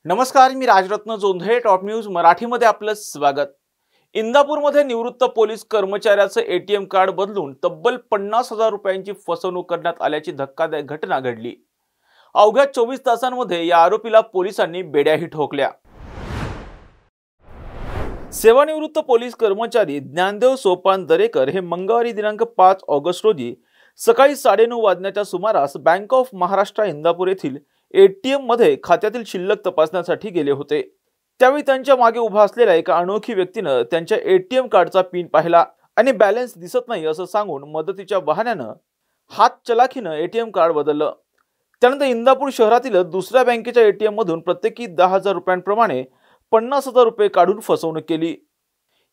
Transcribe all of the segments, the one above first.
नमस्कार, मी Rajratna Jondhale. Top news मराठीमध्ये आपलं स्वागत. इंदापूरमध्ये निवृत्त पोलीस कर्मचाऱ्याचं एटीएम कार्ड बदलून तब्बल 50,000 रुपयांची फसवणूक करण्यात आल्याची धक्कादायक घटना घडली. अवघ्या 24 तासांमध्ये या आरोपीला पोलिसांनी बेड्याही ठोकल्या. सेवानिवृत्त पोलीस कर्मचारी ज्ञानदेव सोपान दरेकर हे मंगळवारी दिनांक 5 ऑगस्ट रोजी सकाळी 9:30 वाजण्याच्या सुमारास बँक ऑफ महाराष्ट्र इंदापूर येथील एटीएम मध्ये खात्यातील शिल्लक तपासण्यासाठी गेले होते. त्यावेळी त्यांच्या मागे उभा असलेल्या एका अनोळखी व्यक्तीनं त्यांच्या एटीएम कार्डचा पिन पाहिला आणि बॅलन्स दिसत नाही असं सांगून मदतीच्या बहाण्यानं हातचलाखीनं एटीएम कार्ड बदललं. त्यानंतर इंदापूर शहरातील दुसऱ्या बँकेच्या एटीएम मधून प्रत्येकी 10,000 रुपयांप्रमाणे 50,000 रुपये काढून फसवणूक केली.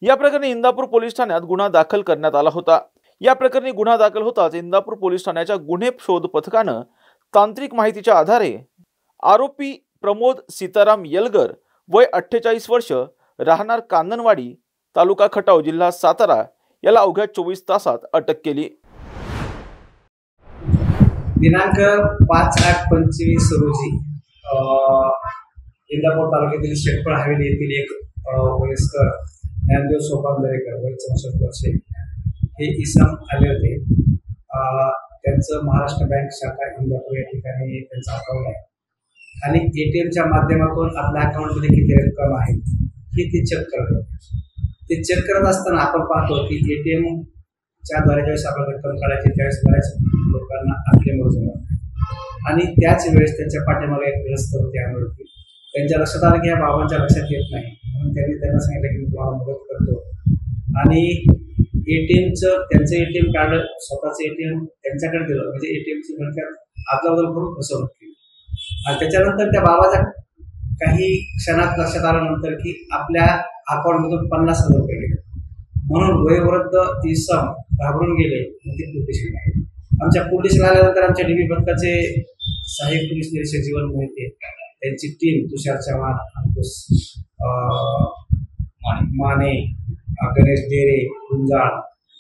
या प्रकरणी इंदापूर पोलीस ठाण्यात गुन्हा दाखल करण्यात आला होता. या प्रकरणी गुन्हा दाखल होताच इंदापूर पोलीस ठाण्याच्या गुन्हे शोध पथकानं तांत्रिक माहितीच्या आधारे आरोपी प्रमोद सीताराम येलगर, वय 48 वर्ष, राहणार कांदनवाडी, तालुका खटाव, जिल्हा सातारा, याला अवघ्या 24 तासात अटक केली. दिनांक 5/8/25 रोजी इंदापूर तालुक्यातील शेटपळ हवेली येथील एक वयस्कर ज्ञानदेव सोपान दरेकर, वय 64 वर्षे, हे इसम आले होते. त्यांचं महाराष्ट्र बँक शाखा इंदापूर या ठिकाणी त्यांचा अकाउंट आहे आणि एटीएमच्या माध्यमातून आपल्या अकाउंटमध्ये किती रक्कम आहे हे ते चेक करत होते. ते चेक करत असताना आपण पाहतो की एटीएमच्या द्वारे ज्यावेळेस आपण रक्कम काढायची त्यावेळेस बऱ्याच लोकांना आकडेमोड जमत आणि त्याच वेळेस त्यांच्या पाठीमागे एक ग्रस्त होते अनोळखी. त्यांच्या लक्षात आलं की या बाबांच्या लक्षात येत नाही, म्हणून त्यांनी त्यांना सांगितलं की मी तुम्हाला मदत करतो. आणि त्यांचं एटीएम कार्ड, स्वतःचं एटीएम त्यांच्याकडे दिलं, म्हणजे एटीएमची भरक्यात अदलाबदल करून फसवणूक केली. आणि त्याच्यानंतर त्या बाबाच्या काही क्षणात लक्षात आल्यानंतर की आपल्या अकाउंटमधून 50,000 रुपये गेले, म्हणून वयोवृद्ध इसम घाबरून गेले आणि ते पोलिसांना आले. आमच्या पोलिसांना आल्यानंतर आमच्या डीबी पथकाचे सहाय्यक पोलीस निरीक्षक जीवन मोहिते, त्यांची टीम तुषार चव्हाण, अंकुश माने, गणेश डेरे, गुंजाळ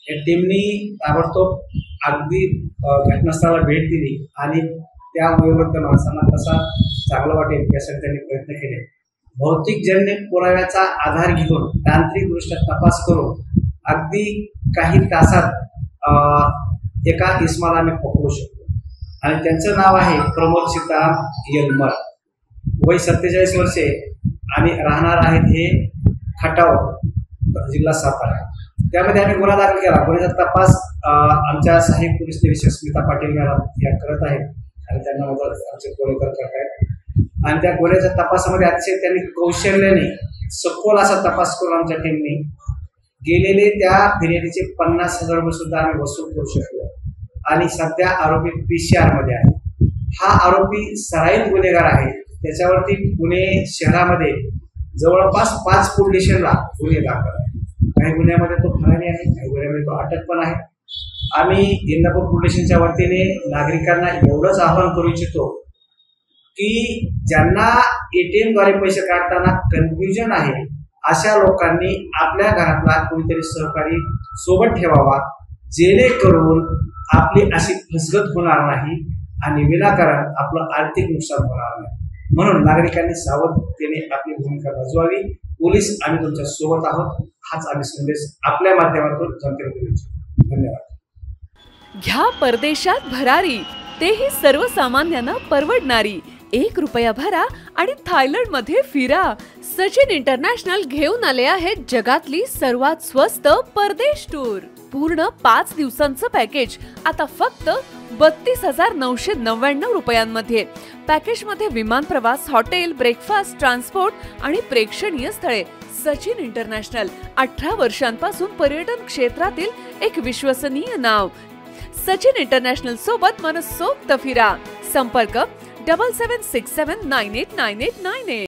या टीमनी ताबडतोब अगदी घटनास्थळाला भेट दिली आणि त्या वयोवृद्ध माणसांना कसा चांगलं वाटेल यासाठी त्यांनी प्रयत्न केले. भौतिकजन्य पुराव्याचा आधार घेऊन तांत्रिकदृष्ट्या तपास करून अगदी काही तासात एका इसमाला आम्ही पकडू शकतो आणि त्यांचं नाव आहे प्रमोद सीताराम येलगर, वय 47 वर्षे आणि राहणार आहेत हे खटाव, जिल्हा सातारा. त्यामध्ये आम्ही गुन्हा दाखल केला. गुन्ह्याचा तपास आमच्या सहाय्यक पोलीस निरीक्षक स्मिता पाटील या करत आहेत आणि त्यांना मदत आमचे कोळेकर करत आहेत. आणि त्या गुन्ह्याच्या तपासामध्ये अतिशय त्यांनी कौशल्याने सखोल असा तपास करून आमच्या टीमने गेलेले त्या फिर्यादीचे 50,000 रुपये सुद्धा आम्ही वसूल करू शकलो. आणि सध्या आरोपी PCR मध्ये आहे. हा आरोपी सराईत गुन्हेगार आहे. त्याच्यावरती पुणे शहरामध्ये जवळपास 5 पोलीस स्टेशनला गुन्हे दाखल आहे. काही गुन्ह्यामध्ये तो फरारी आहे, काही गुन्ह्यामध्ये तो अटक पण आहे. आम्ही इंदापूर पोलीस स्टेशनच्या वतीने नागरिकांना एवढंच आवाहन करू इच्छितो की ज्यांना एटीएमद्वारे पैसे काढताना कन्फ्युजन आहे अशा लोकांनी आपल्या घरातला कोणीतरी सहकारी सोबत ठेवावा, जेणेकरून आपली अशी फसगत होणार नाही आणि विनाकारण आपलं आर्थिक नुकसान होणार नाही. म्हणून नागरिकांनी सावधतेने आपली भूमिका बजवावी. पोलीस आम्ही तुमच्या सोबत आहोत, हाच आम्ही संदेश आपल्या माध्यमातून जनतेला देऊ इच्छितो. धन्यवाद. घ्या परदेशात भरारी, तेही सर्वसामान्यांना परवडणारी. 1 रुपया भरा आणि थायलंड मध्ये फिरा. सचिन इंटरनॅशनल घेऊन आले आहेत जगातली सर्वात स्वस्त परदेश टूर. पूर्ण 5 दिवसांचं पॅकेज आता फक्त 32,999 रुपयांमध्ये. पॅकेज मध्ये विमान प्रवास, हॉटेल, ब्रेकफास्ट, ट्रान्सपोर्ट आणि प्रेक्षणीय स्थळे. सचिन इंटरनॅशनल 18 वर्षांपासून पर्यटन क्षेत्रातील एक विश्वसनीय नाव. सचिन इंटरनॅशनल सोबत मनसोक्त फिरा. संपर्क 7767989898.